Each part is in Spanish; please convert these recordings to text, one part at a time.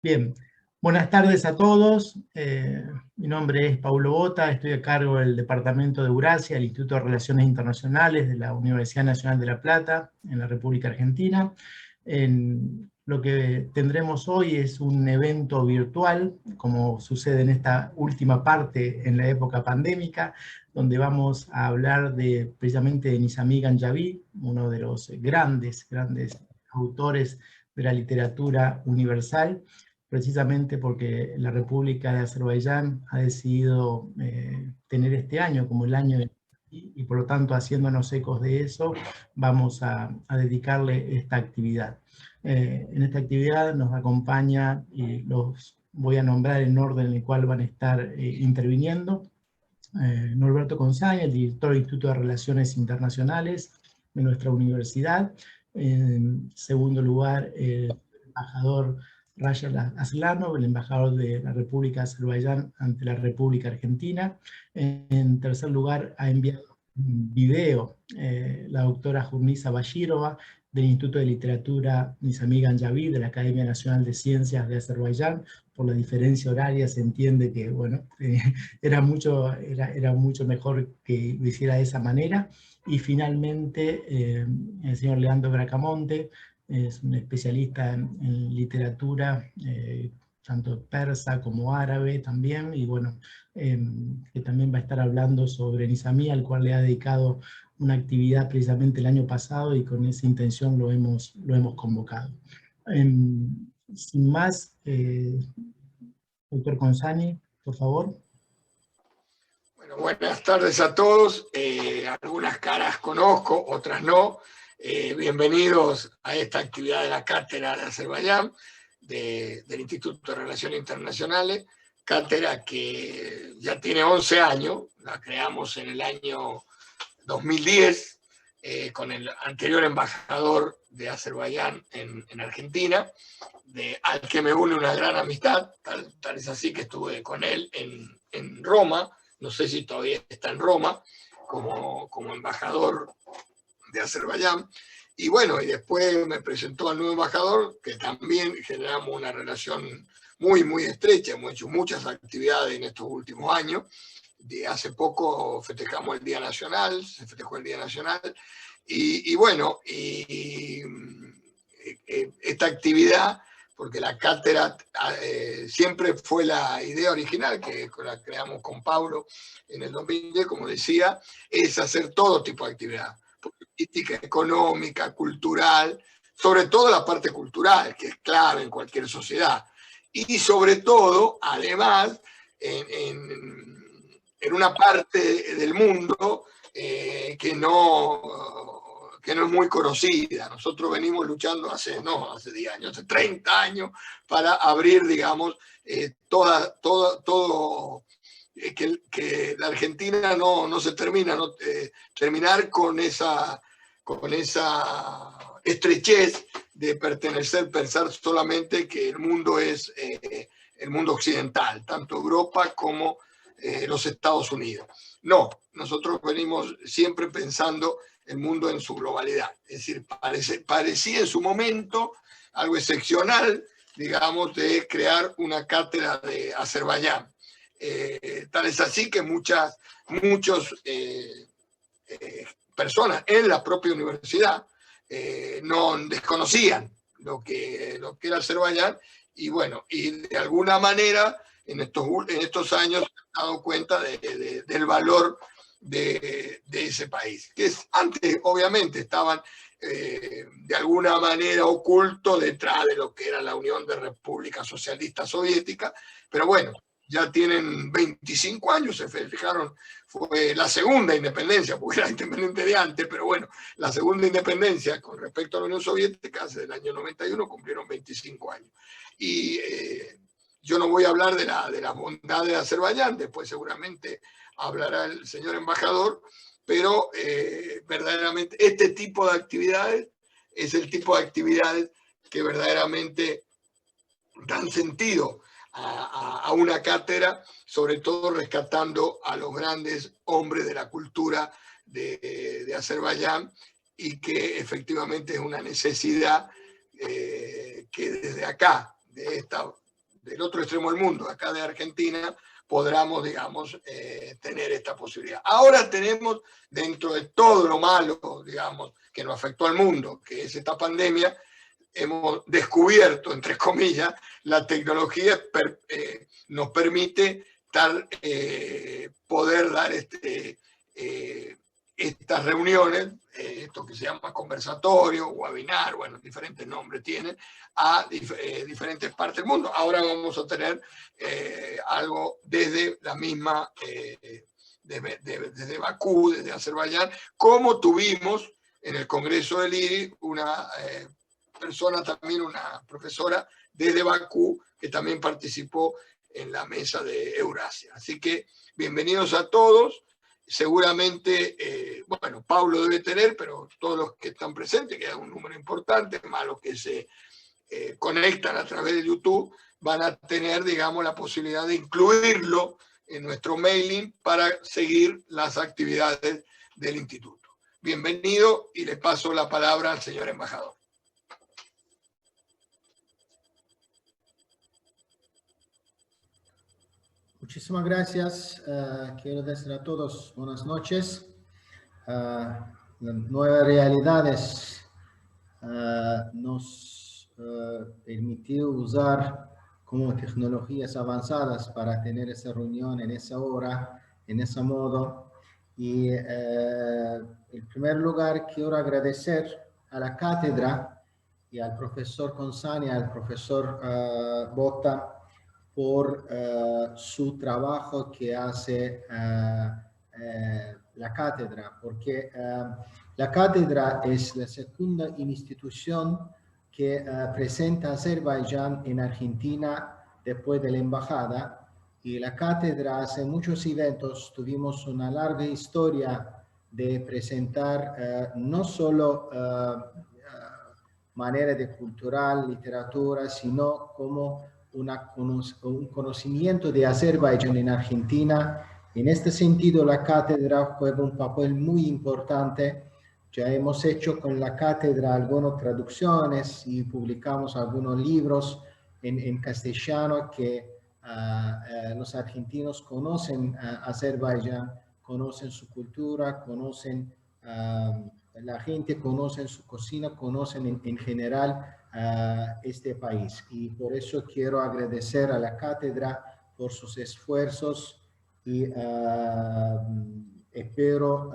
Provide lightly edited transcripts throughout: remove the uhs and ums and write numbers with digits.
Bien, buenas tardes a todos. Mi nombre es Paulo Bota, estoy a cargo del Departamento de Eurasia, el Instituto de Relaciones Internacionales de la Universidad Nacional de La Plata, en la República Argentina. Lo que tendremos hoy es un evento virtual, como sucede en esta última parte en la época pandémica, donde vamos a hablar precisamente de Nizami Ganjavid, uno de los grandes autores de la literatura universal, precisamente porque la República de Azerbaiyán ha decidido tener este año como el año de y por lo tanto, haciéndonos ecos de eso, vamos a dedicarle esta actividad. En esta actividad nos acompaña, y los voy a nombrar en orden en el cual van a estar interviniendo, Norberto Consani, el director del Instituto de Relaciones Internacionales de nuestra universidad. En segundo lugar, el embajador Rajal Aslanov, el embajador de la República de Azerbaiyán ante la República Argentina. En tercer lugar, ha enviado un video la doctora Jurnisa Bashirova, del Instituto de Literatura Nizami Ganjavid, de la Academia Nacional de Ciencias de Azerbaiyán. Por la diferencia horaria se entiende que, bueno, era mucho mejor que lo hiciera de esa manera. Y finalmente, el señor Leandro Bracamonte, es un especialista en literatura, tanto persa como árabe también, y bueno, que también va a estar hablando sobre Nizami, al cual le ha dedicado una actividad precisamente el año pasado, y con esa intención lo hemos convocado. Sin más, doctor Consani, por favor. Bueno, buenas tardes a todos. Algunas caras conozco, otras no. Bienvenidos a esta actividad de la Cátedra de Azerbaiyán del Instituto de Relaciones Internacionales, cátedra que ya tiene 11 años, la creamos en el año 2010 con el anterior embajador de Azerbaiyán en Argentina, al que me une una gran amistad, tal es así que estuve con él en Roma. No sé si todavía está en Roma como embajador de Azerbaiyán. Y bueno, y después me presentó al nuevo embajador, que también generamos una relación muy estrecha. Hemos hecho muchas actividades en estos últimos años. Hace poco festejamos el Día Nacional, se festejó el Día Nacional. Y bueno, esta actividad, porque la cátedra siempre fue la idea original, que la creamos con Pablo en el 2010, como decía, es hacer todo tipo de actividad, política, económica, cultural, sobre todo la parte cultural, que es clave en cualquier sociedad, y sobre todo, además, en una parte del mundo que no es muy conocida. Nosotros venimos luchando hace 10 años, hace 30 años, para abrir, digamos, que la Argentina no se terminar con esa estrechez de pensar solamente que el mundo es el mundo occidental, tanto Europa como los Estados Unidos. No, nosotros venimos siempre pensando el mundo en su globalidad. Es decir, parecía en su momento algo excepcional, digamos, de crear una cátedra de Azerbaiyán. Tal es así que muchas personas en la propia universidad no desconocían lo que era Azerbaiyán, y bueno, y de alguna manera en estos años se han dado cuenta del valor de ese país, que antes obviamente estaban de alguna manera oculto detrás de lo que era la Unión de Repúblicas Socialistas Soviéticas, pero bueno, ya tienen 25 años, se festejaron, fue la segunda independencia, porque era independiente de antes, pero bueno, la segunda independencia con respecto a la Unión Soviética, desde el año 91 cumplieron 25 años. Y yo no voy a hablar de la bondad de Azerbaiyán, después seguramente hablará el señor embajador, pero verdaderamente este tipo de actividades es el tipo de actividades que verdaderamente dan sentido a una cátedra, sobre todo rescatando a los grandes hombres de la cultura de Azerbaiyán, y que efectivamente es una necesidad que desde acá, de esta del otro extremo del mundo, acá de Argentina, podamos, digamos, tener esta posibilidad. Ahora tenemos, dentro de todo lo malo, digamos, que nos afectó al mundo, que es esta pandemia, hemos descubierto, entre comillas, la tecnología nos permite poder dar estas reuniones, esto que se llama conversatorio, webinar, bueno, diferentes nombres tienen, a diferentes partes del mundo. Ahora vamos a tener algo desde la misma, desde Bakú, desde Azerbaiyán, como tuvimos en el Congreso del IRI una persona también, una profesora desde Bakú, que también participó en la mesa de Eurasia. Así que bienvenidos a todos. Seguramente, bueno, Pablo debe tener, pero todos los que están presentes, que es un número importante, más los que se conectan a través de YouTube, van a tener, digamos, la posibilidad de incluirlo en nuestro mailing para seguir las actividades del instituto. Bienvenido y le paso la palabra al señor embajador. Muchísimas gracias. Quiero decir a todos buenas noches. Nuevas Realidades nos permitió usar como tecnologías avanzadas para tener esa reunión en esa hora, en ese modo. Y en primer lugar quiero agradecer a la cátedra y al profesor Consani, al profesor Botta, por su trabajo que hace la cátedra, porque la cátedra es la segunda institución que presenta a Azerbaiyán en Argentina después de la embajada, y la cátedra hace muchos eventos. Tuvimos una larga historia de presentar no solo manera de cultural, literatura, sino como un conocimiento de Azerbaiyán en Argentina. En este sentido, la cátedra juega un papel muy importante. Ya hemos hecho con la cátedra algunas traducciones y publicamos algunos libros en castellano que los argentinos conocen Azerbaiyán, conocen su cultura, conocen la gente, conocen su cocina, conocen en general este país. Y por eso quiero agradecer a la cátedra por sus esfuerzos y espero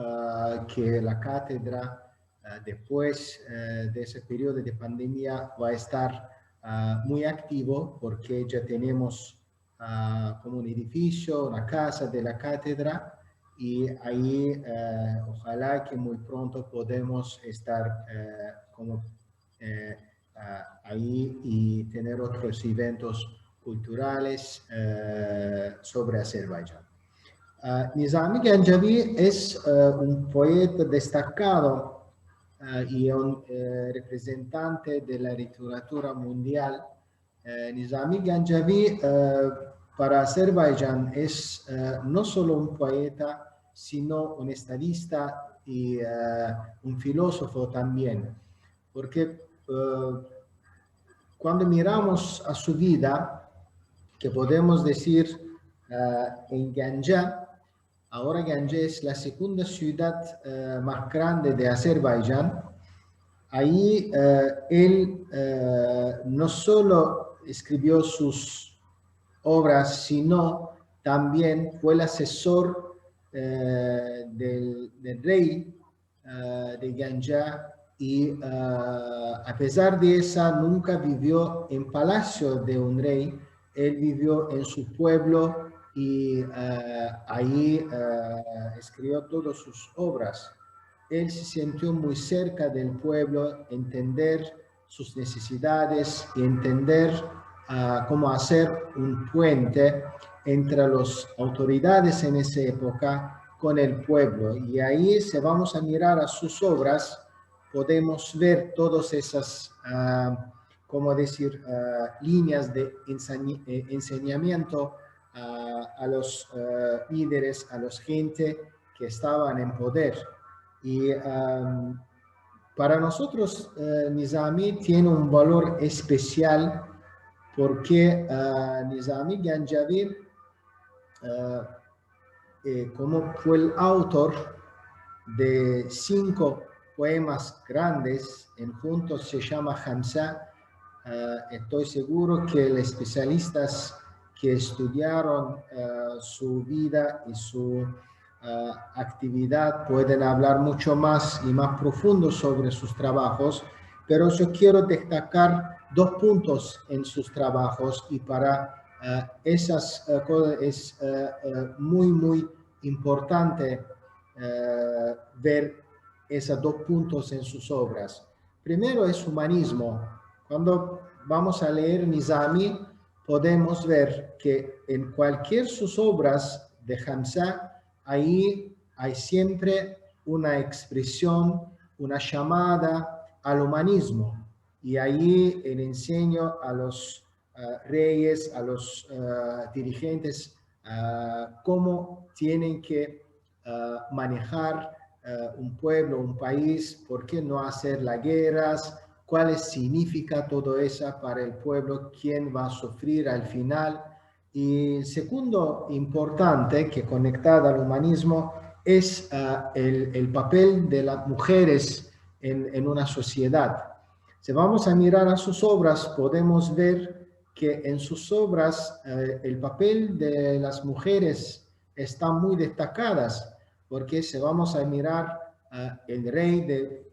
que la cátedra después de ese periodo de pandemia va a estar muy activo, porque ya tenemos como un edificio, una casa de la cátedra, y ahí ojalá que muy pronto podemos estar como ahí y tener otros eventos culturales sobre Azerbaiyán. Nizami Ganjavi es un poeta destacado y un representante de la literatura mundial. Nizami Ganjavi para Azerbaiyán es no solo un poeta, sino un estadista y un filósofo también, porque cuando miramos a su vida, que podemos decir en Ganja, ahora Ganja es la segunda ciudad más grande de Azerbaiyán. Ahí él no solo escribió sus obras, sino también fue el asesor del rey de Ganja, y a pesar de eso nunca vivió en palacio de un rey. Él vivió en su pueblo y ahí escribió todas sus obras. Él se sintió muy cerca del pueblo, entender sus necesidades y entender cómo hacer un puente entre las autoridades en esa época con el pueblo. Y ahí, si vamos a mirar a sus obras, podemos ver todas esas, como decir, líneas de enseñamiento a los líderes, a los gente que estaban en poder. Y para nosotros, Nizami tiene un valor especial, porque Nizami Ganjavi, como fue el autor de 5 poemas grandes, en juntos se llama Hamza, estoy seguro que los especialistas que estudiaron su vida y su actividad pueden hablar mucho más y más profundo sobre sus trabajos, pero yo quiero destacar 2 puntos en sus trabajos, y para esas cosas es muy importante ver esos 2 puntos en sus obras. Primero es humanismo. Cuando vamos a leer Nizami, podemos ver que en cualquier sus obras de Hamza, ahí hay siempre una expresión, una llamada al humanismo. Y ahí él enseña a los reyes, a los dirigentes, cómo tienen que manejar un pueblo, un país, por qué no hacer las guerras, cuál significa todo eso para el pueblo, quién va a sufrir al final. Y segundo importante, que conectado al humanismo, es el papel de las mujeres en una sociedad. Si vamos a mirar a sus obras, podemos ver que en sus obras el papel de las mujeres está muy destacadas, porque si vamos a mirar el rey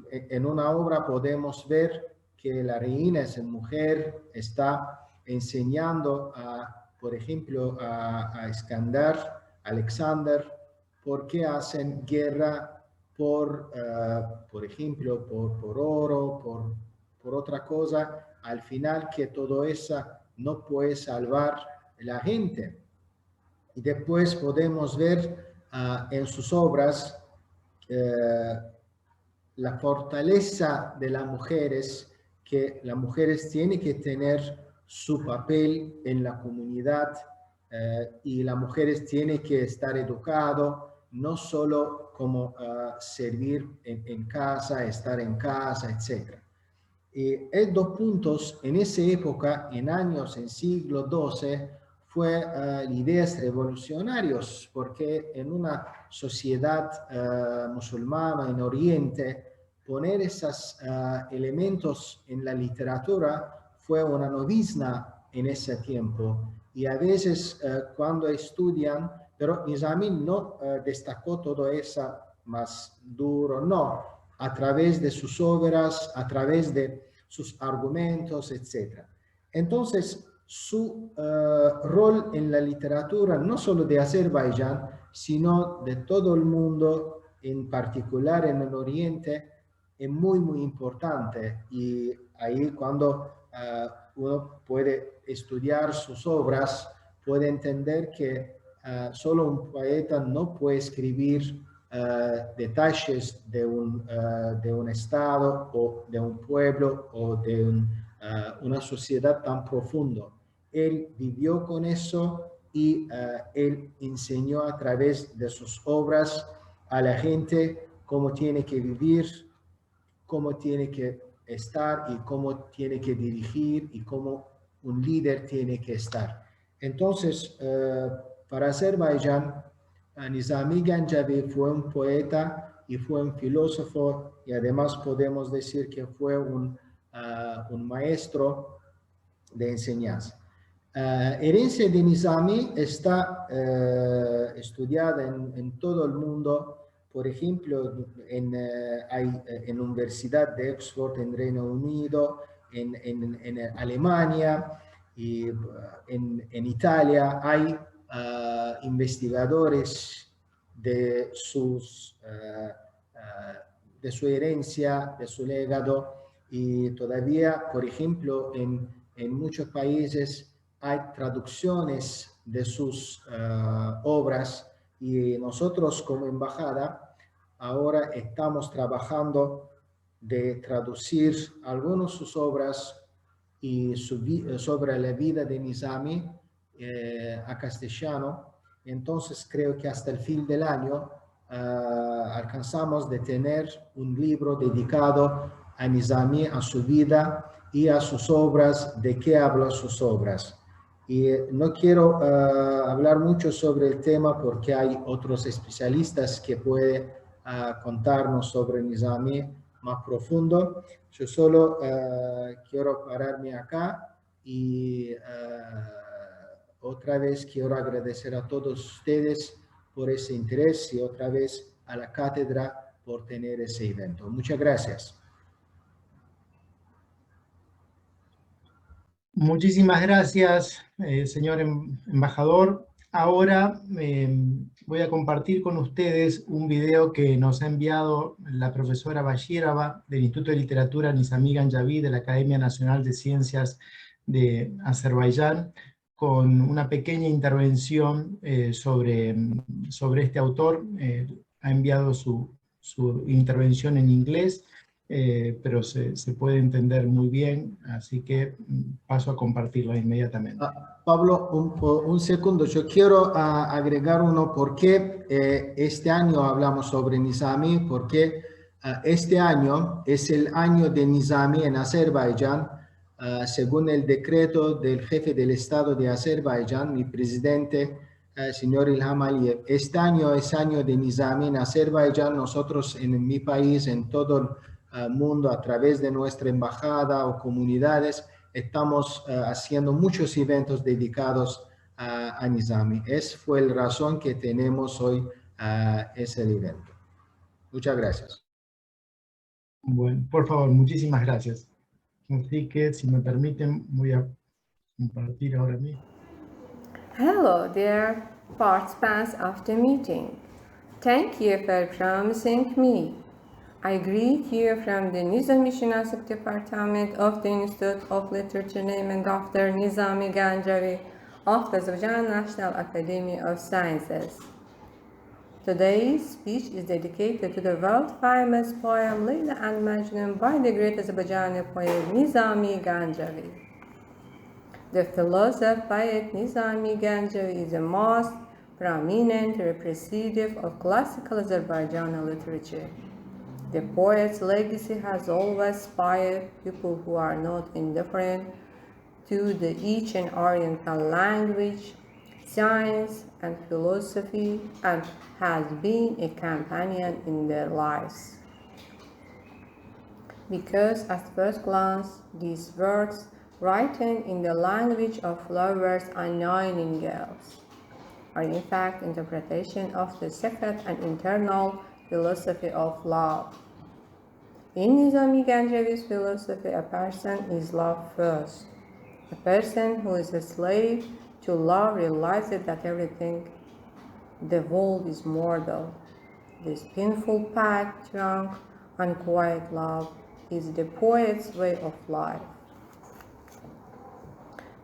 en una obra, podemos ver que la reina es mujer, está enseñando por ejemplo, a Alexander, por qué hacen guerra por ejemplo, por oro, por otra cosa, al final que todo eso no puede salvar la gente. Y después podemos ver en sus obras la fortaleza de las mujeres, que las mujeres tienen que tener su papel en la comunidad y las mujeres tienen que estar educadas, no solo como servir en casa, estar en casa, etc. Y estos 2 puntos en esa época, en siglo XII, fue ideas revolucionarias, porque en una sociedad musulmana en Oriente, poner esos elementos en la literatura fue una novizna en ese tiempo. Y a veces cuando estudian, pero Nizami no destacó todo eso más duro, no, a través de sus obras, a través de sus argumentos, etc. Entonces, su rol en la literatura, no solo de Azerbaiyán, sino de todo el mundo, en particular en el Oriente, es muy importante. Y ahí cuando uno puede estudiar sus obras, puede entender que solo un poeta no puede escribir detalles de un estado o de un pueblo o de una sociedad tan profundo. Él vivió con eso y él enseñó a través de sus obras a la gente cómo tiene que vivir, cómo tiene que estar y cómo tiene que dirigir y cómo un líder tiene que estar. Entonces, para Azerbaiyán, Nizami Ganjavi fue un poeta y fue un filósofo, y además podemos decir que fue un maestro de enseñanza. Herencia de Nizami está estudiada en todo el mundo. Por ejemplo, hay en la Universidad de Oxford en Reino Unido, en Alemania y en Italia hay investigadores de su herencia, de su legado, y todavía, por ejemplo, en muchos países hay traducciones de sus obras, y nosotros como embajada ahora estamos trabajando de traducir algunas de sus obras y sobre la vida de Nizami a castellano. Entonces creo que hasta el fin del año alcanzamos de tener un libro dedicado a Nizami, a su vida y a sus obras, de qué hablan sus obras. Y no quiero hablar mucho sobre el tema porque hay otros especialistas que pueden contarnos sobre Nizami más profundo. Yo solo quiero pararme acá y otra vez quiero agradecer a todos ustedes por ese interés y otra vez a la cátedra por tener ese evento. Muchas gracias. Muchísimas gracias, señor embajador. Ahora voy a compartir con ustedes un video que nos ha enviado la profesora Bashirova del Instituto de Literatura Nizami Ganjavi de la Academia Nacional de Ciencias de Azerbaiyán, con una pequeña intervención sobre este autor. Ha enviado su intervención en inglés, pero se puede entender muy bien, así que paso a compartirla inmediatamente. Pablo, un segundo, yo quiero agregar uno, porque este año hablamos sobre Nizami, porque este año es el año de Nizami en Azerbaiyán, según el decreto del jefe del Estado de Azerbaiyán, mi presidente, señor Ilham Aliyev. Este año es año de Nizami en Azerbaiyán. Nosotros en mi país, en todo el mundo, a través de nuestra embajada o comunidades, estamos haciendo muchos eventos dedicados a Nizami. Esa fue la razón que tenemos hoy ese evento. Muchas gracias. Bueno, por favor, muchísimas gracias. Así que, si me permiten, voy a compartir ahora mismo. Hello, dear participants of the meeting. Thank you for promising me. I greet you from the Nizami Shinasik Department of the Institute of Literature named after Nizami Ganjavi of the Azerbaijan National Academy of Sciences. Today's speech is dedicated to the world-famous poem Layla and Majnun by the great Azerbaijani poet Nizami Ganjavi. The philosopher poet Nizami Ganjavi is the most prominent representative of classical Azerbaijani literature. The poet's legacy has always inspired people who are not indifferent to the Eastern Oriental language, science, and philosophy, and has been a companion in their lives. Because at first glance, these works, written in the language of flowers and nightingales, are in fact interpretation of the secret and internal philosophy of love. In Nizami Ganjavi's philosophy, a person is loved first. A person who is a slave to love realizes that everything, the world, is mortal. This painful path, drunk and quiet love, is the poet's way of life.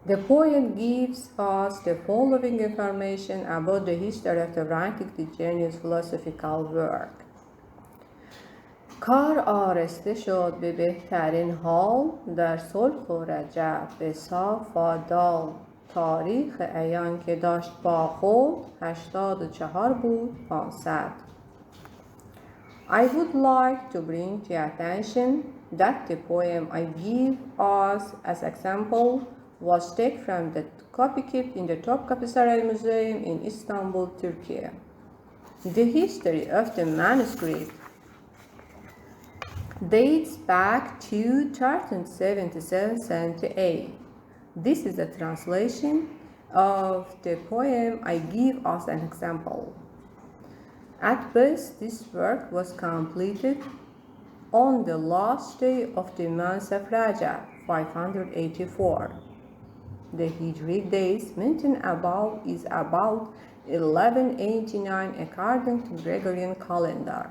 The poet gives us the following information about the history of the writing the genius philosophical work. کار آرسته شد به بهترین حال در صلح و رجب به صاف و دال تاریخ عیان که داشت با خود 84 بود 500. I would like to bring to your attention that the poem I give us as example was taken from the copy kept in the Topkapı Sarayı Museum in Istanbul, Turkey. The history of the manuscript dates back to 1377-78. This is a translation of the poem I give as an example. At best, this work was completed on the last day of the month of Rajab, 584. The Hijri days mentioned above is about 1189 according to Gregorian calendar.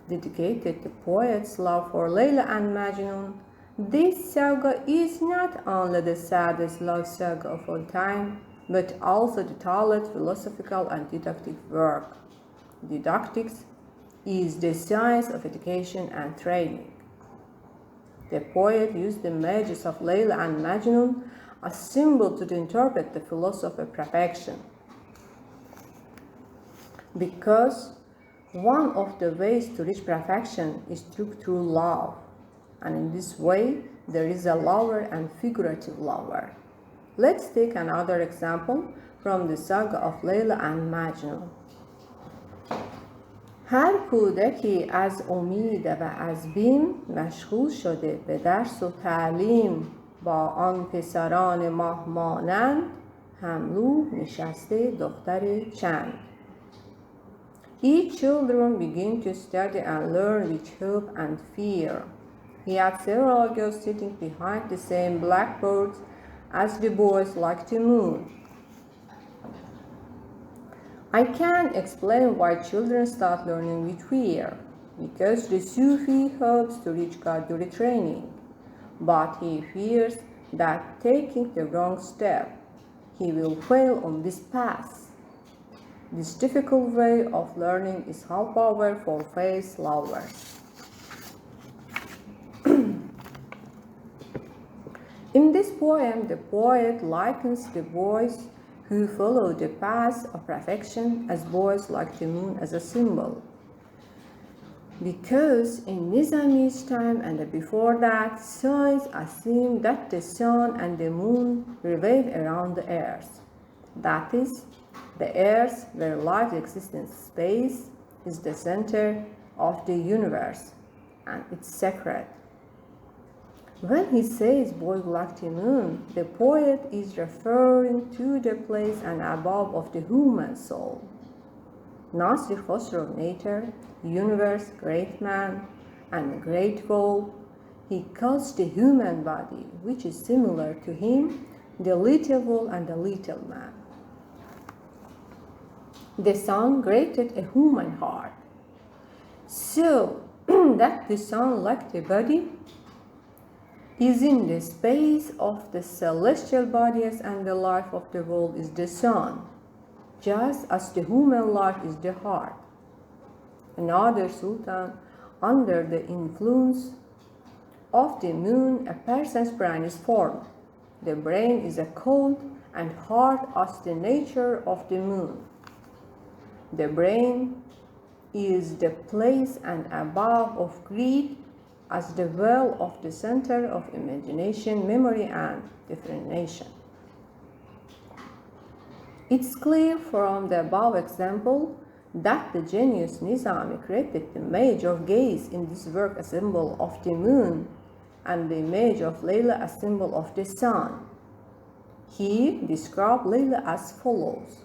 Dedicated to poet's love for Layla and Majnun, this saga is not only the saddest love saga of all time, but also the tallest philosophical and didactic work. Didactics is the science of education and training. The poet used the images of Layla and Majnun as symbol to interpret the philosophy of perfection. Because one of the ways to reach perfection is through love, and in this way, there is a lover and figurative lover. Let's take another example from the saga of Layla and Majnun. هر کودکی از امید و از بیم مشغول شده به درس و تعلیم، با آن پسران ماه مانند هملو نشسته دختر چند. Each children begin to study and learn with hope and fear. Yet several girls sitting behind the same blackboards as the boys like to move. I can't explain why children start learning with fear, because the Sufi hopes to reach God through training, but he fears that taking the wrong step, he will fail on this path. This difficult way of learning is how powerful faith lovers. In this poem, the poet likens the boys who follow the path of perfection as boys like the moon as a symbol. Because in Nizami's time and before that, science assumed that the sun and the moon revolve around the earth. That is, the earth, where life exists in space, is the center of the universe, and it's sacred. When he says boy like the moon, the poet is referring to the place and above of the human soul. Nasir Khosrow, nature, universe, great man, and great world, he calls the human body, which is similar to him, the little world and the little man. The sun created a human heart, so that the sun, like the body, is in the space of the celestial bodies, and the life of the world is the sun, just as the human life is the heart. Another sultan, under the influence of the moon, a person's brain is formed. The brain is a cold and hard as the nature of the moon. The brain is the place and above of greed, as the well of the center of imagination, memory, and differentiation. It's clear from the above example that the genius Nizami created the image of gaze in this work a symbol of the moon, and the image of Layla a symbol of the sun. He described Layla as follows.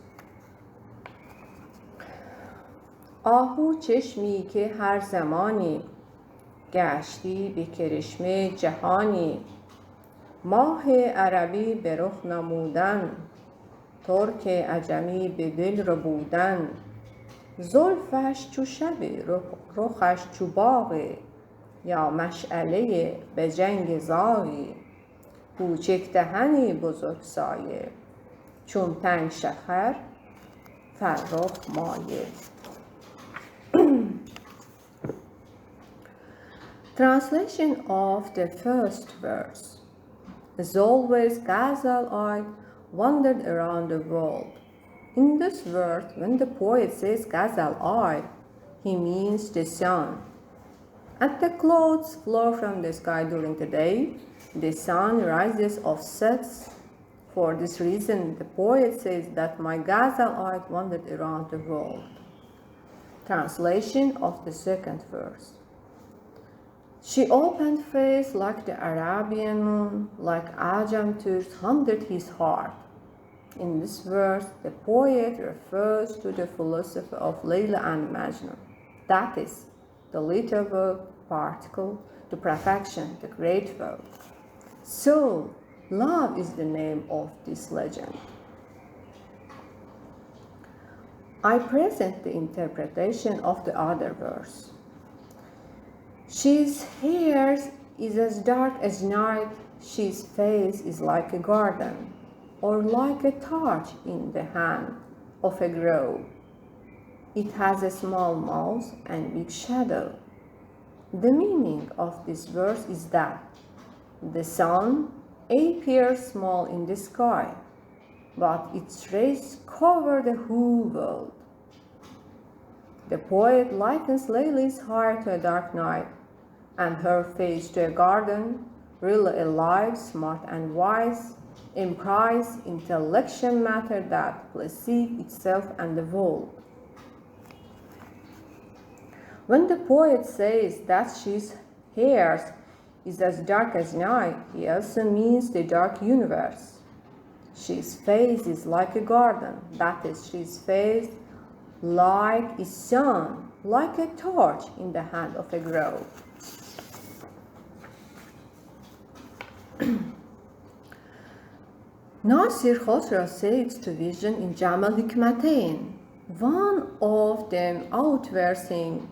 آهو چشمی که هر زمانی گشتی به کرشمه جهانی، ماه عربی به رخ نمودن، ترک عجمی به دل ربودن، زلفش چو شب رخش چو باغ، یا مشعله به جنگ زاغی، کوچک دهنی بزرگ سایه، چون تنگ شخر فرخ مایه. Translation of the first verse. As always, Ghazal-eyed wandered around the world. In this verse, when the poet says Ghazal-eyed, he means the sun. As the clouds flow from the sky during the day, the sun rises or sets. For this reason, the poet says that my Ghazal-eyed wandered around the world. Translation of the second verse. She opened face like the Arabian moon, like Ajam Turks haunted his heart. In this verse, the poet refers to the philosophy of Layla and Majnun. That is, the little verb particle to perfection, the great verb. So, love is the name of this legend. I present the interpretation of the other verse. She's hair is as dark as night, she's face is like a garden, or like a torch in the hand of a grove. It has a small mouth and big shadow. The meaning of this verse is that the sun appears small in the sky, but its rays cover the whole world. The poet likens Layla's heart to a dark night and her face to a garden really alive, smart and wise, implies intellectual matter that perceives itself and the world. When the poet says that his hair is as dark as night, he also means the dark universe. His face is like a garden, that is, his face like a sun, like a torch in the hand of a grove. Nasir Khosrow said to vision in Jamal Hikmatain, one of them outversing,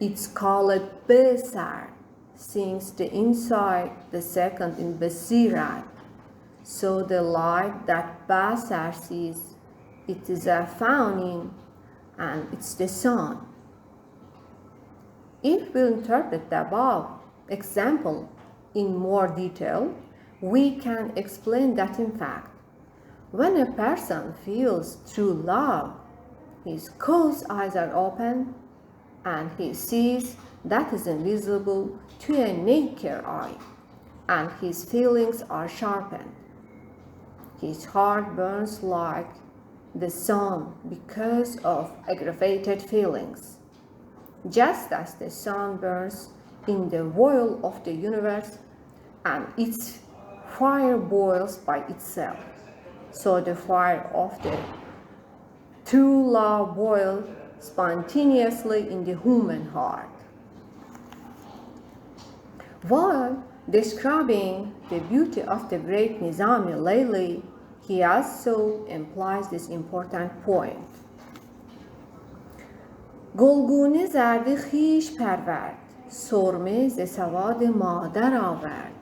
it's called Besar, since the inside, the second in Basirat. So the light that Basar sees, it is a fountain and it's the sun. If we interpret the above example in more detail, we can explain that in fact, when a person feels true love, his closed eyes are open and he sees that is invisible to a naked eye, and his feelings are sharpened. His heart burns like the sun because of aggravated feelings, just as the sun burns in the oil of the universe and its fire boils by itself. So the fire of the true love boils spontaneously in the human heart. While describing the beauty of the great Nizami Layli, he also implies this important point. گلگونه زرد خویش پرورد، سرمه ز سواد مادر آورد.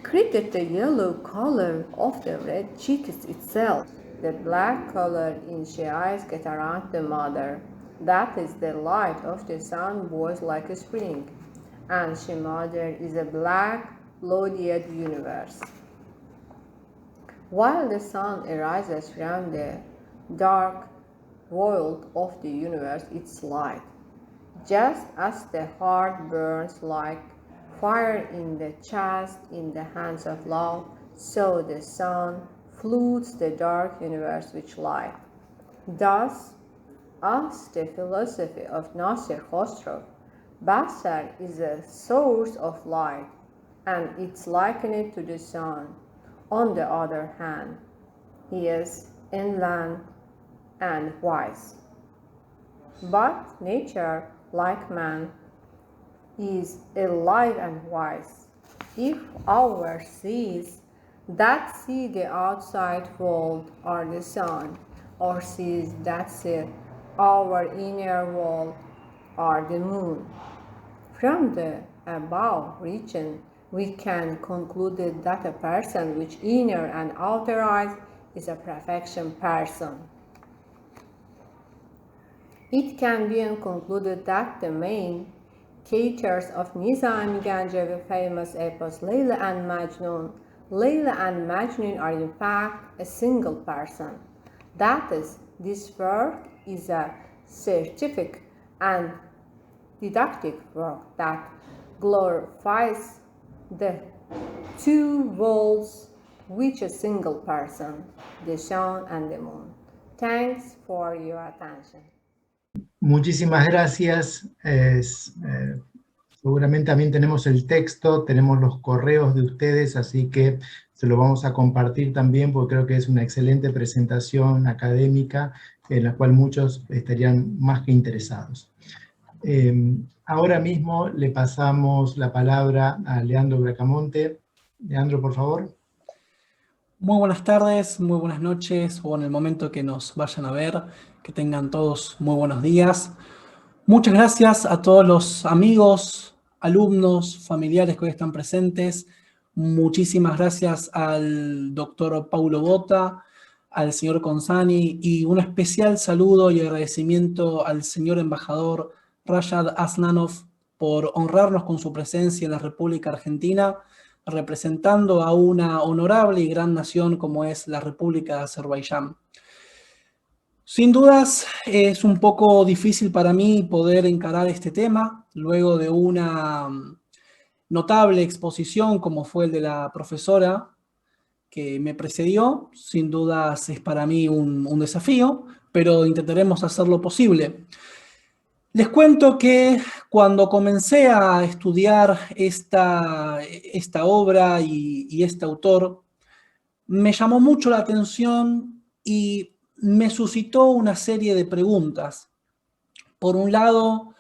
Cricket the yellow color of the red cheeks itself, the black color in she eyes get around the mother, that is the light of the sun boils like a spring, and she mother is a black, blood-red universe. While the sun arises from the dark world of the universe, its light, just as the heart burns like fire in the chest in the hands of love, so the sun floods the dark universe with light. Thus, as the philosophy of Nasir Khosrow, Basar is a source of light, and it's likened to the sun. On the other hand, he is inland and wise. But nature, like man, is alive and wise. If our sees that see the outside world or the sun, or sees that see our inner world or the moon, from the above region, we can conclude that a person with inner and outer eyes is a perfection person. It can be concluded that the main characters of Nizami Ganjavi's famous epos Layla and Majnun are in fact a single person. That is, this work is a scientific and didactic work that glorifies the two worlds with a single person, the sun and the moon. Thanks for your attention. Muchísimas gracias. Seguramente también tenemos el texto, tenemos los correos de ustedes, así que se lo vamos a compartir también, porque creo que es una excelente presentación académica en la cual muchos estarían más que interesados. Ahora mismo le pasamos la palabra a Leandro Bracamonte. Leandro, por favor. Muy buenas tardes, muy buenas noches, o en el momento que nos vayan a ver, que tengan todos muy buenos días. Muchas gracias a todos los amigos, alumnos, familiares que hoy están presentes. Muchísimas gracias al doctor Paulo Bota, al señor Consani, y un especial saludo y agradecimiento al señor embajador Rashad Asnanov por honrarnos con su presencia en la República Argentina, representando a una honorable y gran nación como es la República de Azerbaiyán. Sin dudas, es un poco difícil para mí poder encarar este tema luego de una notable exposición como fue el de la profesora que me precedió. Sin dudas es para mí un desafío, pero intentaremos hacer lo posible. Les cuento que cuando comencé a estudiar esta obra y este autor, me llamó mucho la atención y me suscitó una serie de preguntas. Por un lado,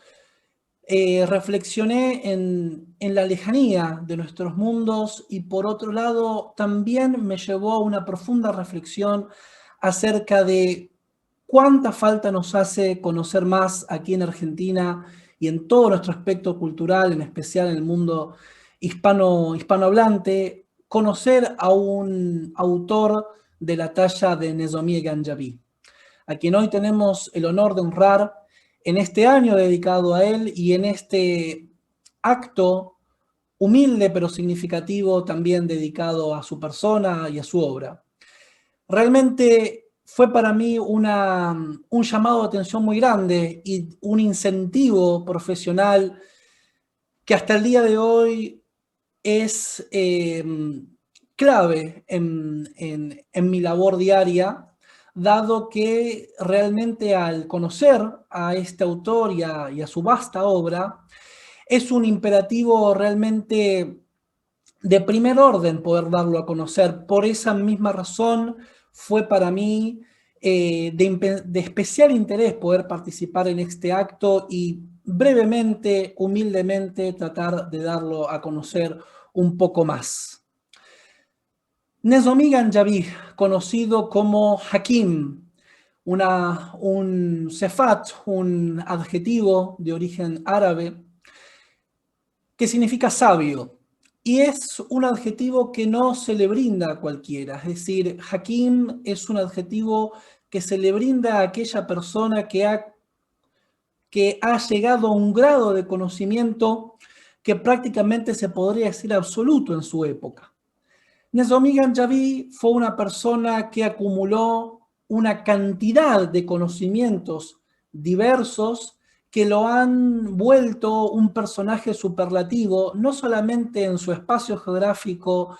reflexioné en la lejanía de nuestros mundos y por otro lado también me llevó a una profunda reflexión acerca de cuánta falta nos hace conocer más aquí en Argentina y en todo nuestro aspecto cultural, en especial en el mundo hispanohablante, conocer a un autor de la talla de Nezami Ganjavi, a quien hoy tenemos el honor de honrar en este año dedicado a él y en este acto humilde pero significativo también dedicado a su persona y a su obra. Realmente fue para mí un llamado de atención muy grande y un incentivo profesional que hasta el día de hoy es clave en mi labor diaria, dado que realmente al conocer a este autor y a su vasta obra, es un imperativo realmente de primer orden poder darlo a conocer. Por esa misma razón fue para mí de especial interés poder participar en este acto y brevemente, humildemente, tratar de darlo a conocer un poco más. Nezami Ganjavi, conocido como Hakim, un sefat, un adjetivo de origen árabe que significa sabio, y es un adjetivo que no se le brinda a cualquiera. Es decir, Hakim es un adjetivo que se le brinda a aquella persona que ha llegado a un grado de conocimiento que prácticamente se podría decir absoluto en su época. Nezami Ganjavi fue una persona que acumuló una cantidad de conocimientos diversos que lo han vuelto un personaje superlativo, no solamente en su espacio geográfico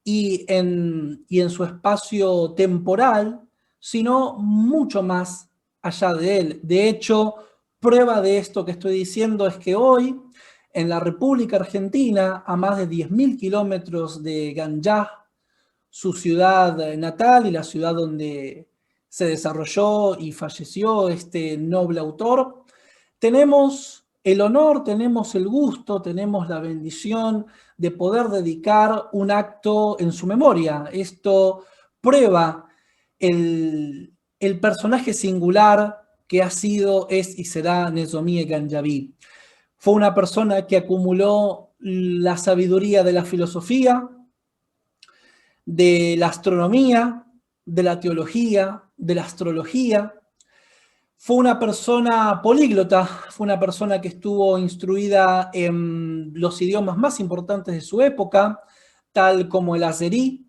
y en su espacio temporal, sino mucho más allá de él. De hecho, prueba de esto que estoy diciendo es que hoy, en la República Argentina, a más de 10.000 kilómetros de Ganjá, su ciudad natal y la ciudad donde se desarrolló y falleció este noble autor, tenemos el honor, tenemos el gusto, tenemos la bendición de poder dedicar un acto en su memoria. Esto prueba el personaje singular que ha sido, es y será Nezami Ganjavi. Fue una persona que acumuló la sabiduría de la filosofía, de la astronomía, de la teología, de la astrología. Fue una persona políglota, fue una persona que estuvo instruida en los idiomas más importantes de su época, tal como el azerí,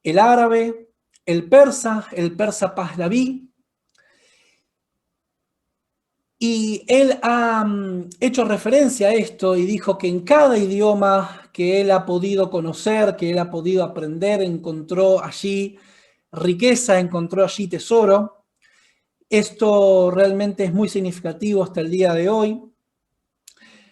el árabe, el persa pahlaví. Y él ha hecho referencia a esto y dijo que en cada idioma que él ha podido conocer, que él ha podido aprender, encontró allí riqueza, encontró allí tesoro. Esto realmente es muy significativo hasta el día de hoy.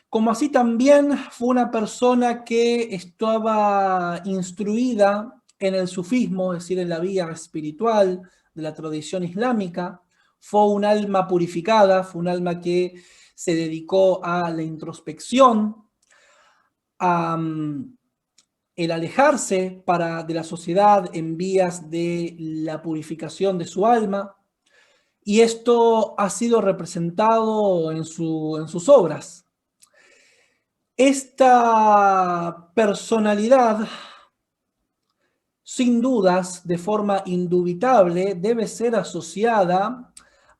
Como así también fue una persona que estaba instruida en el sufismo, es decir, en la vía espiritual de la tradición islámica. Fue un alma purificada, fue un alma que se dedicó a la introspección, a el alejarse de la sociedad en vías de la purificación de su alma, y esto ha sido representado en sus obras. Esta personalidad, sin dudas, de forma indubitable, debe ser asociada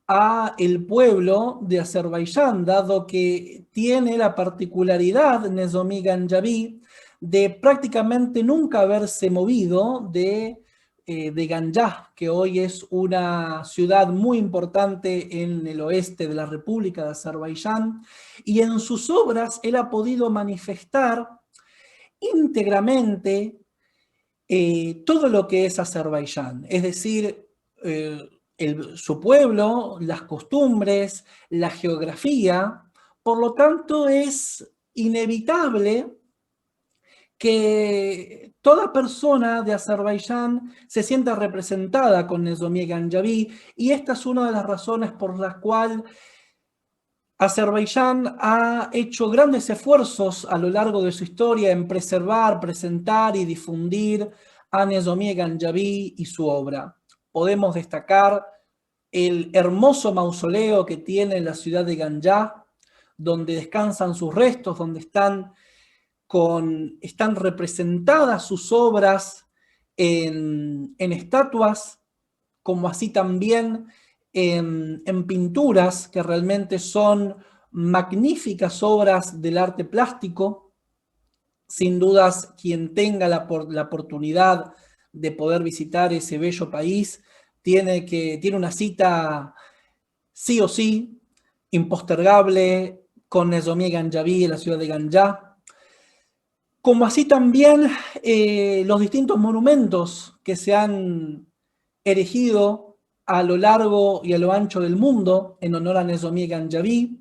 a el pueblo de Azerbaiyán, dado que tiene la particularidad, Nezami Ganjavi, de prácticamente nunca haberse movido de de Ganyá, que hoy es una ciudad muy importante en el oeste de la República de Azerbaiyán, y en sus obras él ha podido manifestar íntegramente todo lo que es Azerbaiyán, es decir, su pueblo, las costumbres, la geografía. Por lo tanto, es inevitable que toda persona de Azerbaiyán se sienta representada con Nezhomiye Ganjavi, y esta es una de las razones por las cuales Azerbaiyán ha hecho grandes esfuerzos a lo largo de su historia en preservar, presentar y difundir a Nezhomiye Ganjavi y su obra. Podemos destacar el hermoso mausoleo que tiene en la ciudad de Ganyá, donde descansan sus restos, donde están representadas sus obras en estatuas, como así también en pinturas que realmente son magníficas obras del arte plástico. Sin dudas, quien tenga la oportunidad de poder visitar ese bello país tiene una cita sí o sí, impostergable, con Nezhomiye Ganjavi en la ciudad de Ganyá. Como así también los distintos monumentos que se han erigido a lo largo y a lo ancho del mundo en honor a Nezhomiye Ganjavi.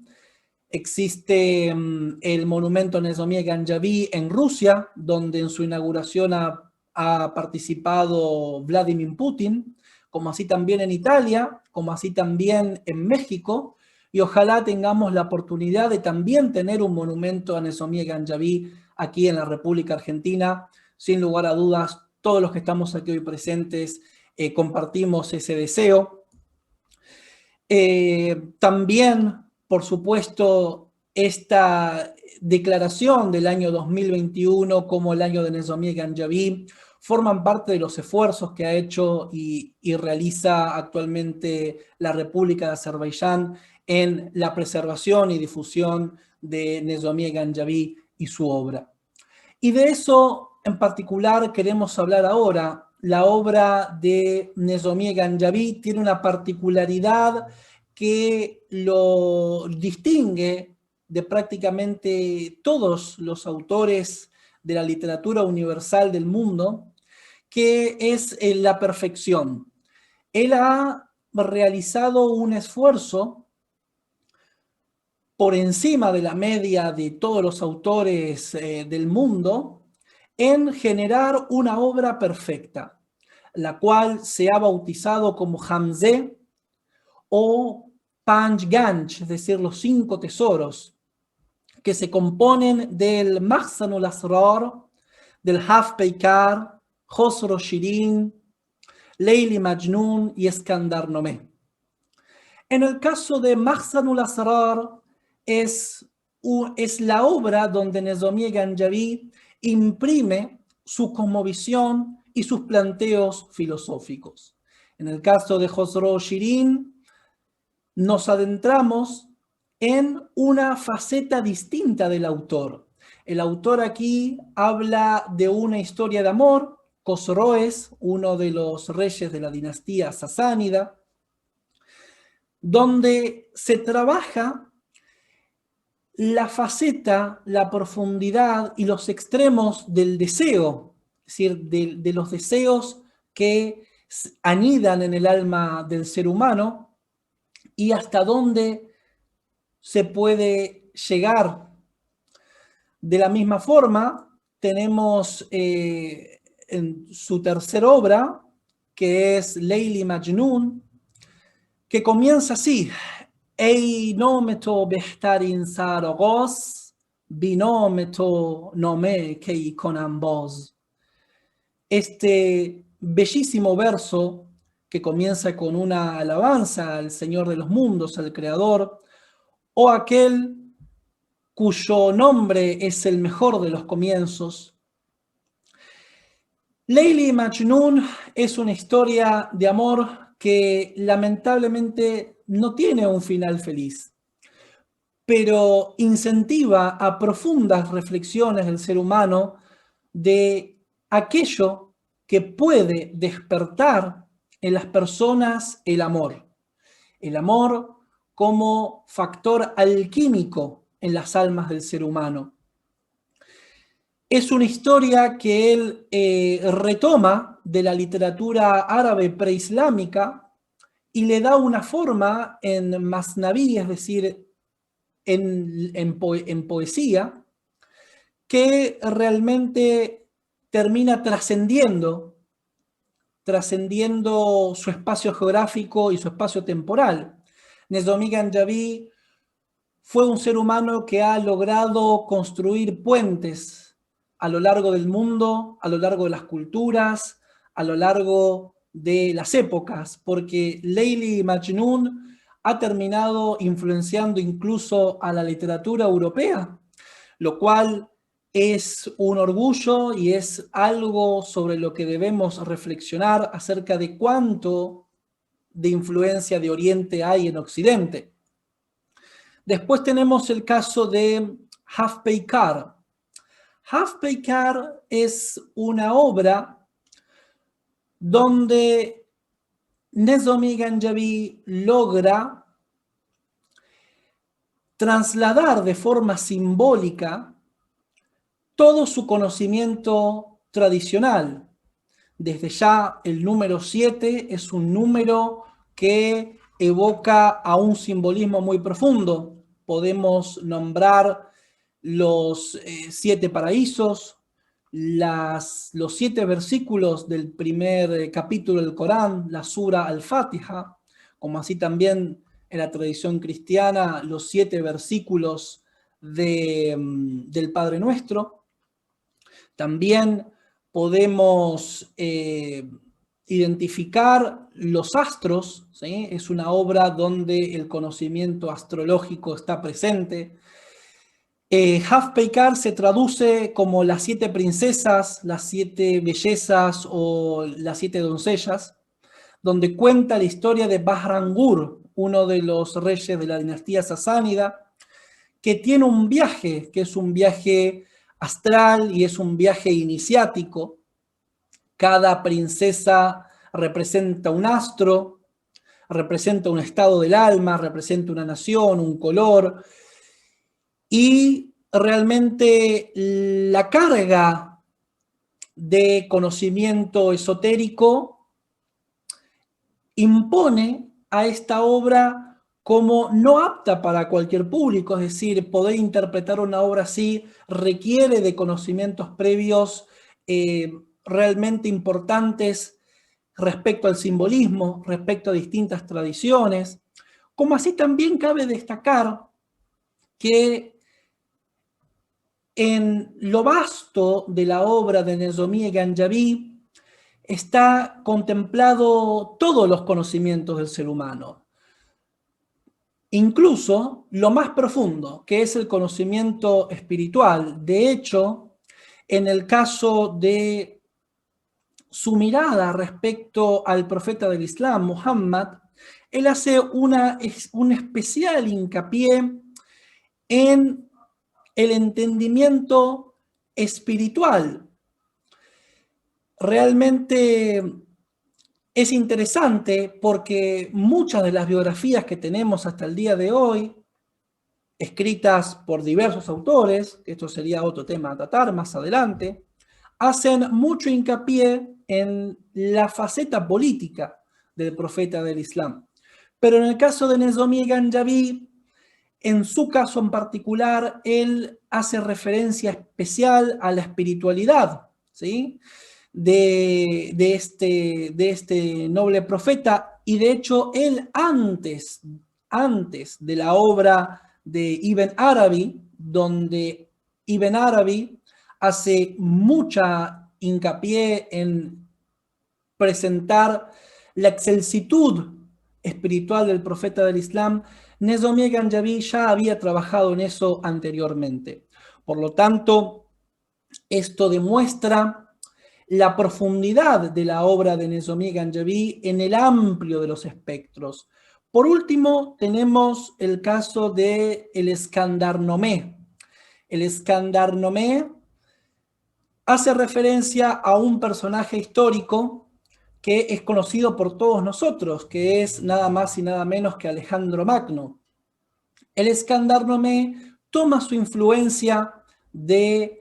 Existe el monumento Nezhomiye Ganjavi en Rusia, donde en su inauguración ha participado Vladimir Putin, como así también en Italia, como así también en México, y ojalá tengamos la oportunidad de también tener un monumento a Nezhomiye Ganjavi aquí en la República Argentina. Sin lugar a dudas, todos los que estamos aquí hoy presentes compartimos ese deseo. También, por supuesto, esta declaración del año 2021 como el año de Nezhomiye Ganjavi forman parte de los esfuerzos que ha hecho y realiza actualmente la República de Azerbaiyán en la preservación y difusión de Nezhomiye Ganjavi y su obra. Y de eso en particular queremos hablar ahora. La obra de Nezhomiye Ganjavi tiene una particularidad que lo distingue de prácticamente todos los autores de la literatura universal del mundo, que es la perfección. Él ha realizado un esfuerzo por encima de la media de todos los autores del mundo en generar una obra perfecta, la cual se ha bautizado como Hamzeh o Panch Ganj, es decir, los 5 tesoros, que se componen del Mahzanul Asrar, del Haf Peikar, Khosrow Shirin, Leili Majnun y Eskandarnameh. En el caso de Mahzanul Asrar, es la obra donde Nezhomiye Ganjavi imprime su cosmovisión y sus planteos filosóficos. En el caso de Khosrow Shirin, nos adentramos en una faceta distinta del autor. El autor aquí habla de una historia de amor. Khosrow es uno de los reyes de la dinastía sasánida, donde se trabaja la faceta, la profundidad y los extremos del deseo, es decir, de los deseos que anidan en el alma del ser humano y hasta dónde se puede llegar. De la misma forma, tenemos en su tercera obra, que es Leili Majnun, que comienza así: Ey nome to behtarin saragos, binome to nome kei konam boz. Este bellísimo verso que comienza con una alabanza al Señor de los mundos, al Creador, o aquel cuyo nombre es el mejor de los comienzos. Leili Majnun es una historia de amor que lamentablemente no tiene un final feliz, pero incentiva a profundas reflexiones del ser humano de aquello que puede despertar en las personas el amor. El amor como factor alquímico en las almas del ser humano. Es una historia que él retoma de la literatura árabe preislámica y le da una forma en masnaví, es decir, en poesía, que realmente termina trascendiendo su espacio geográfico y su espacio temporal. Nezami Ganjavi fue un ser humano que ha logrado construir puentes a lo largo del mundo, a lo largo de las culturas, a lo largo de las épocas, porque Leili Majnun ha terminado influenciando incluso a la literatura europea, lo cual es un orgullo y es algo sobre lo que debemos reflexionar acerca de cuánto de influencia de Oriente hay en Occidente. Después tenemos el caso de Hafpeikar. Hafpeikar es una obra donde Nezami Ganjavi logra trasladar de forma simbólica todo su conocimiento tradicional. Desde ya el número 7 es un número que evoca a un simbolismo muy profundo. Podemos nombrar los 7 paraísos, los 7 versículos del primer capítulo del Corán, la Sura al-Fatiha, como así también en la tradición cristiana los 7 versículos del Padre Nuestro. También podemos identificar los astros, ¿sí? Es una obra donde el conocimiento astrológico está presente. Hafpeikar se traduce como las 7 princesas, las 7 bellezas o las 7 doncellas, donde cuenta la historia de Bahrangur, uno de los reyes de la dinastía sasánida, que tiene un viaje, que es un viaje astral y es un viaje iniciático. Cada princesa representa un astro, representa un estado del alma, representa una nación, un color, y realmente la carga de conocimiento esotérico impone a esta obra como no apta para cualquier público, es decir, poder interpretar una obra así requiere de conocimientos previos realmente importantes respecto al simbolismo, respecto a distintas tradiciones, como así también cabe destacar que en lo vasto de la obra de Nezami Ganjavi está contemplado todos los conocimientos del ser humano, incluso lo más profundo, que es el conocimiento espiritual. De hecho, en el caso de su mirada respecto al profeta del Islam, Muhammad, él hace un especial hincapié en el entendimiento espiritual. Realmente es interesante porque muchas de las biografías que tenemos hasta el día de hoy, escritas por diversos autores, esto sería otro tema a tratar más adelante, hacen mucho hincapié en la faceta política del profeta del Islam. Pero en el caso de Nezami Ganjavi, en su caso en particular, él hace referencia especial a la espiritualidad, ¿sí?, de este noble profeta, y de hecho él antes de la obra de Ibn Arabi, donde Ibn Arabi hace mucha hincapié en presentar la excelsitud espiritual del profeta del Islam, Nezami Ganjavi ya había trabajado en eso anteriormente. Por lo tanto, esto demuestra la profundidad de la obra de Nezami Ganjavi en el amplio de los espectros. Por último, tenemos el caso del Escandarnomé. El Escandarnomé hace referencia a un personaje histórico que es conocido por todos nosotros, que es nada más y nada menos que Alejandro Magno. El Eskandar-Nome toma su influencia de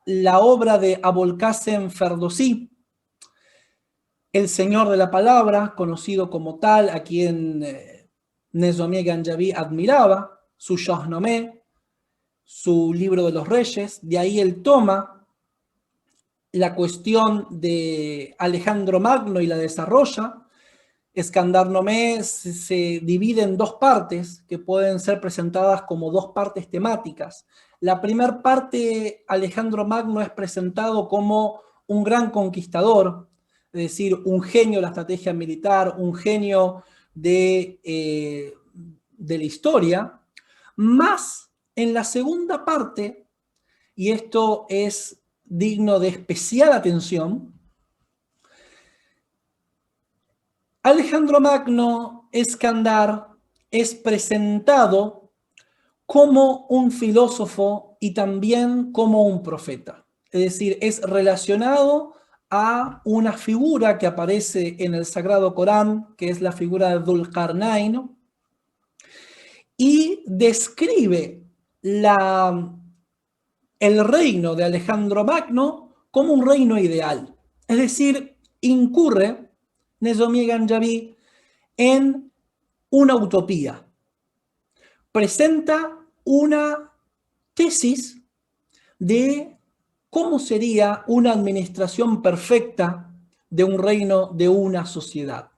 la obra de Abul Qasem Ferdowsi, el señor de la palabra, conocido como tal, a quien Nezami Ganjavi admiraba, su Shahnameh, su libro de los reyes. De ahí él toma la cuestión de Alejandro Magno y la desarrolla. Eskandar-Nome se divide en dos partes que pueden ser presentadas como dos partes temáticas. La primera parte, Alejandro Magno es presentado como un gran conquistador, es decir, un genio de la estrategia militar, un genio de la historia, más en la segunda parte, y esto es digno de especial atención, Alejandro Magno, Eskandar, es presentado como un filósofo y también como un profeta. Es decir, es relacionado a una figura que aparece en el Sagrado Corán, que es la figura de Dhul-Qarnayn, y describe el reino de Alejandro Magno como un reino ideal. Es decir, incurre Nezami Ganjavi en una utopía. Presenta una tesis de cómo sería una administración perfecta de un reino, de una sociedad.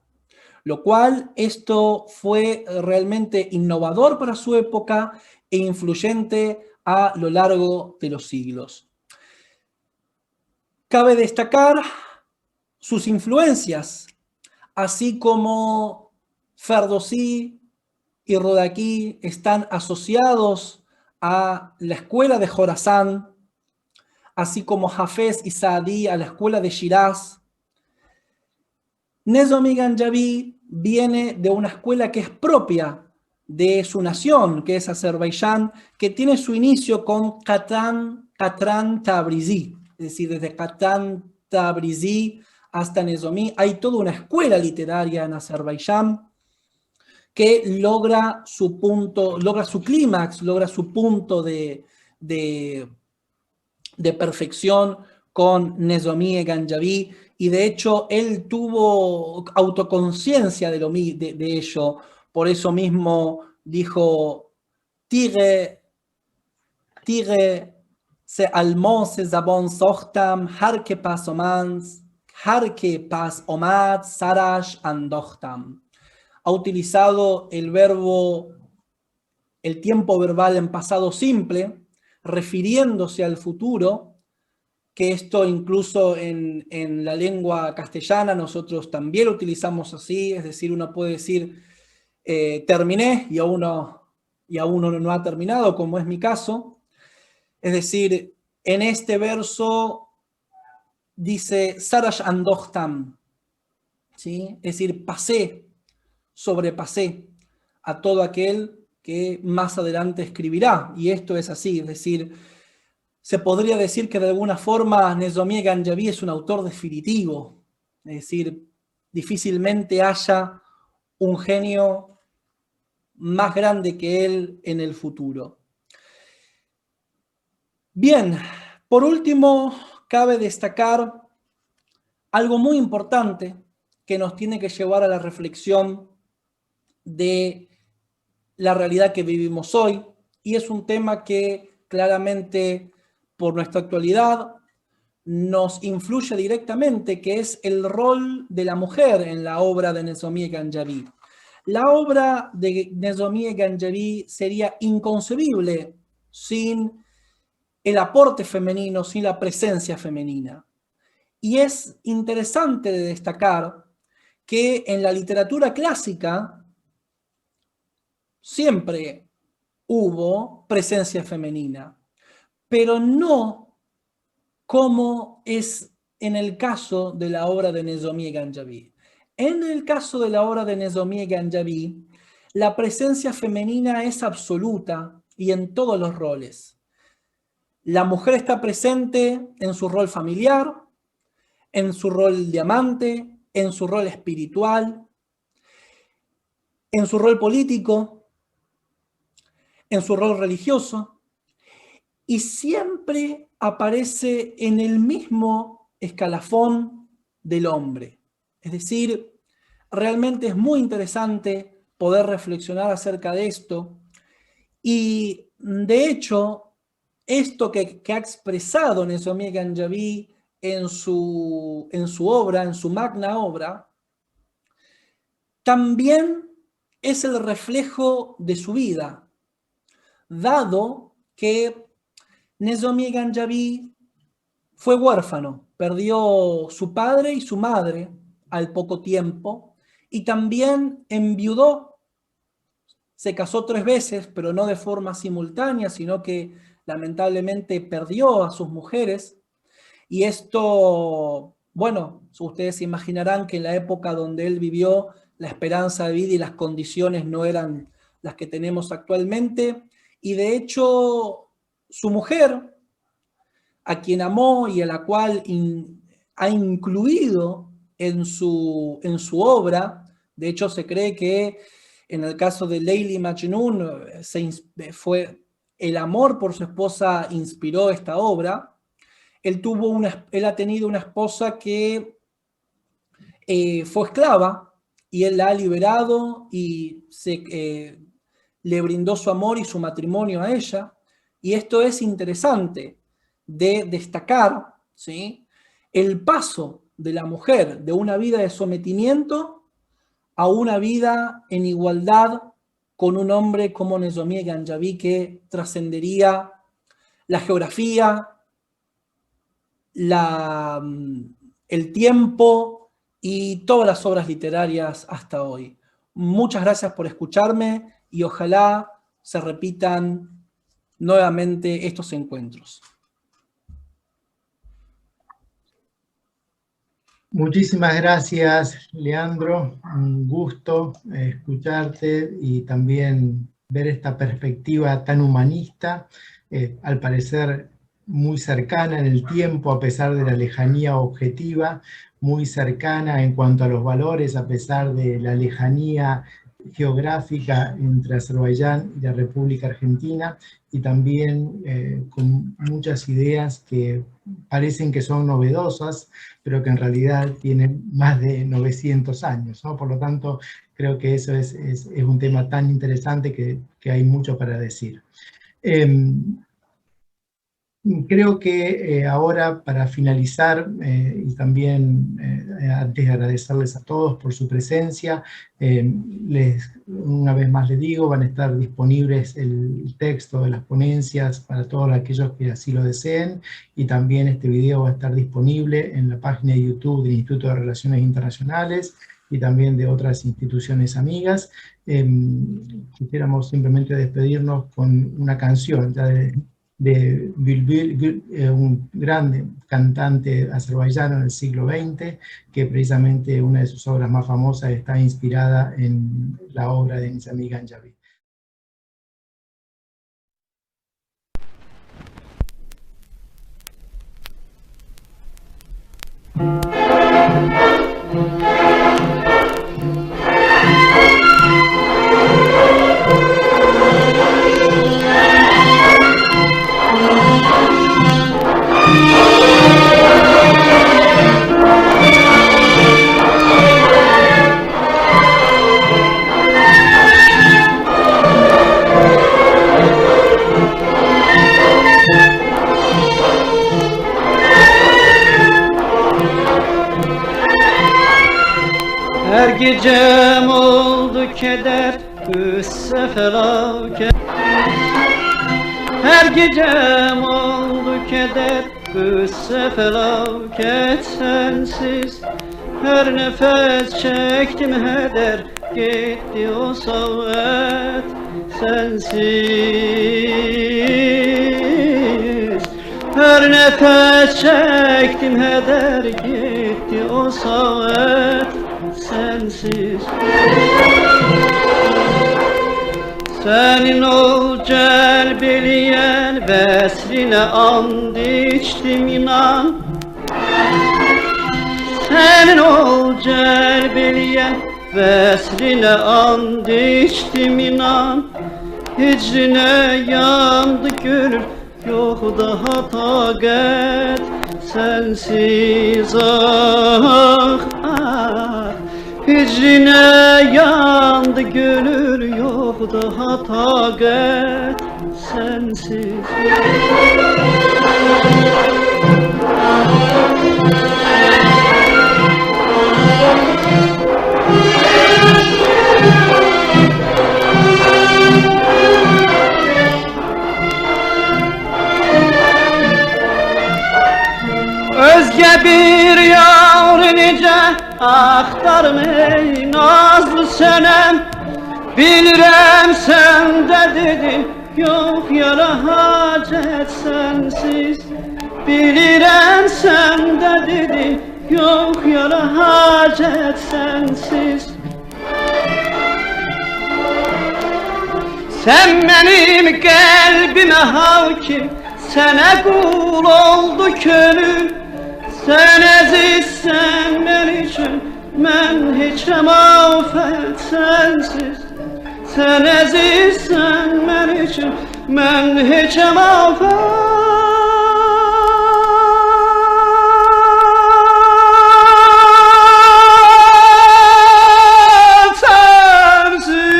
Lo cual esto fue realmente innovador para su época e influyente a lo largo de los siglos. Cabe destacar sus influencias, así como Ferdowsi y Rodaki están asociados a la escuela de Jorasán, así como Hafez y Saadi a la escuela de Shiraz. Nezami Ganjavi viene de una escuela que es propia de su nación, que es Azerbaiyán, que tiene su inicio con Qatran Tabrizi, es decir, desde Qatran Tabrizi hasta Nezami hay toda una escuela literaria en Azerbaiyán que logra su punto, logra su clímax, logra su punto de perfección con Nezami Ganjavi, y de hecho él tuvo autoconciencia de ello. Por eso mismo dijo, Tire se almon se zabon sochtam, har que pas omad sarash andochtam. Ha utilizado el verbo, el tiempo verbal en pasado simple, refiriéndose al futuro, que esto incluso en la lengua castellana nosotros también lo utilizamos así, es decir, uno puede decir terminé y aún no ha terminado, como es mi caso. Es decir, en este verso dice Sarash Andochtam, ¿sí? Es decir, sobrepasé a todo aquel que más adelante escribirá, y esto es así, es decir, se podría decir que de alguna forma Nezami Ganjavi es un autor definitivo, es decir, difícilmente haya un genio más grande que él en el futuro. Bien, por último, cabe destacar algo muy importante que nos tiene que llevar a la reflexión de la realidad que vivimos hoy, y es un tema que claramente por nuestra actualidad nos influye directamente, que es el rol de la mujer en la obra de Nezami Ganjavi. La obra de Nezami Ganjavi sería inconcebible sin el aporte femenino, sin la presencia femenina. Y es interesante de destacar que en la literatura clásica siempre hubo presencia femenina, pero no como es en el caso de la obra de Nezami Ganjavi. En el caso de la obra de Nezami Ganjavi, la presencia femenina es absoluta y en todos los roles. la mujer está presente en su rol familiar, en su rol de amante, en su rol espiritual, en su rol político, en su rol religioso, y siempre aparece en el mismo escalafón del hombre. Es decir, realmente es muy interesante poder reflexionar acerca de esto, y de hecho, esto que ha expresado Nezami Ganjavi en su obra, en su magna obra, también es el reflejo de su vida, dado que Nezami Ganjavi fue huérfano, perdió su padre y su madre al poco tiempo, y también enviudó. Se casó 3 veces, pero no de forma simultánea, sino que lamentablemente perdió a sus mujeres. Y esto, bueno, ustedes se imaginarán que en la época donde él vivió, la esperanza de vida y las condiciones no eran las que tenemos actualmente. Y de hecho, su mujer, a quien amó y a la cual ha incluido en su obra, de hecho se cree que en el caso de Leili Majnun, fue el amor por su esposa inspiró esta obra. Él ha tenido una esposa que fue esclava, y él la ha liberado y le brindó su amor y su matrimonio a ella. Y esto es interesante de destacar, ¿sí?, el paso de la mujer de una vida de sometimiento a una vida en igualdad con un hombre como Nezami Ganjavi, que trascendería la geografía, el tiempo y todas las obras literarias hasta hoy. Muchas gracias por escucharme y ojalá se repitan nuevamente estos encuentros. Muchísimas gracias, Leandro. Un gusto escucharte y también ver esta perspectiva tan humanista, al parecer muy cercana en el tiempo a pesar de la lejanía objetiva, muy cercana en cuanto a los valores a pesar de la lejanía geográfica entre Azerbaiyán y la República Argentina, y también con muchas ideas que parecen que son novedosas, pero que en realidad tienen más de 900 años, ¿no? Por lo tanto, creo que eso es un tema tan interesante que hay mucho para decir. Creo que ahora, para finalizar, y también antes de agradecerles a todos por su presencia, una vez más les digo, van a estar disponibles el texto de las ponencias para todos aquellos que así lo deseen, y también este video va a estar disponible en la página de YouTube del Instituto de Relaciones Internacionales y también de otras instituciones amigas. Quisiéramos simplemente despedirnos con una canción ya de Bülbül, un grande cantante azerbaiyano en el siglo XX, que precisamente una de sus obras más famosas está inspirada en la obra de Nezami Ganjavi. Her gecem oldu keder, kıssa felaket. Her gecem oldu keder, kıssa felaket. Sensiz her nefes çektim heder, gitti o savet. Sensiz her nefes çektim heder, gitti o savet. Sensiz senin ol celbeleyen ve Vesline and içtim inan. Senin ol celbeliye vesline and içtim inan. Hicrine yandı gönül yok daha takat sensiz ah ah. Hicrine yandı gönül yok daha takat sensiz. Özge bir yavru nice aktarım ey nazlı senem. Bilirəm sende dedi yok yara hacet sensiz. Bilirəm sende dedi yok yara hacet sensiz. Sen benim kalbime hakim, sana kul oldu könül. Sen əzizsən mən üçün, mən heçəm afət sənsiz. Sen əzizsən mən üçün, mən heçəm afət sensiz.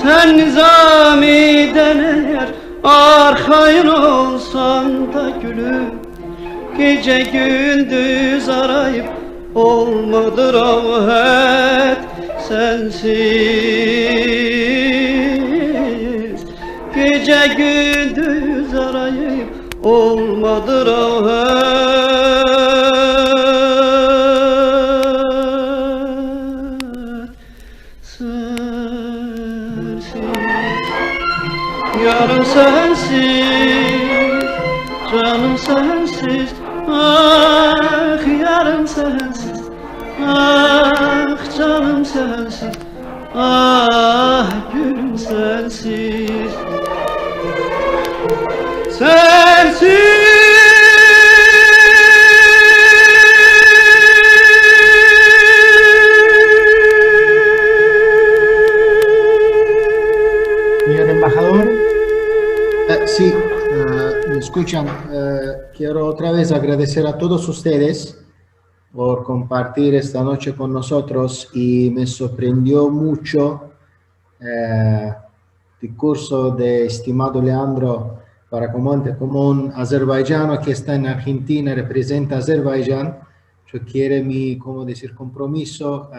Sen nizamiden eğer arxayın olsan da gülüm, gece gündüz arayıp olmadı rahat sensiz. Gece gündüz arayıp olmadı rahat sensiz. Yarım sensiz, canım sensiz. Ah yarım sensiz, ah canım sensiz, ah gülüm sensiz. Sensiz. Señor embajador. Sí, me escuchan. Quiero otra vez agradecer a todos ustedes por compartir esta noche con nosotros y me sorprendió mucho el discurso de estimado Leandro para como un azerbaiyano que está en Argentina, representa a Azerbaiyán. Yo quiero mi, como decir, compromiso,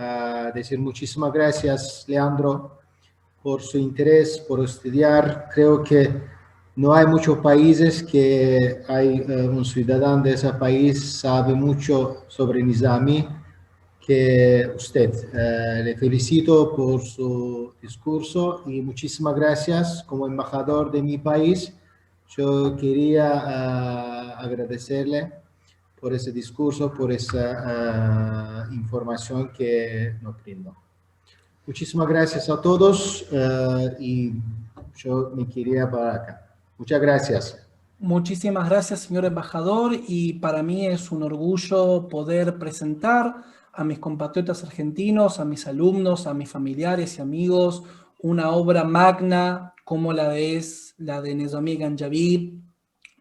decir muchísimas gracias, Leandro, por su interés, por estudiar. Creo que no hay muchos países que hay un ciudadano de ese país sabe mucho sobre Nizami que usted. Le felicito por su discurso y muchísimas gracias. Como embajador de mi país, yo quería agradecerle por ese discurso, por esa información que nos brindó. Muchísimas gracias a todos y yo me quería para acá. Muchas gracias. Muchísimas gracias, señor embajador, y para mí es un orgullo poder presentar a mis compatriotas argentinos, a mis alumnos, a mis familiares y amigos, una obra magna como la de Nizami Ganjavi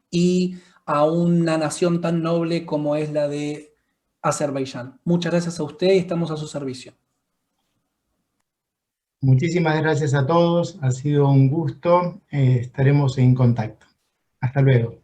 y a una nación tan noble como es la de Azerbaiyán. Muchas gracias a usted y estamos a su servicio. Muchísimas gracias a todos, ha sido un gusto, estaremos en contacto. Hasta luego.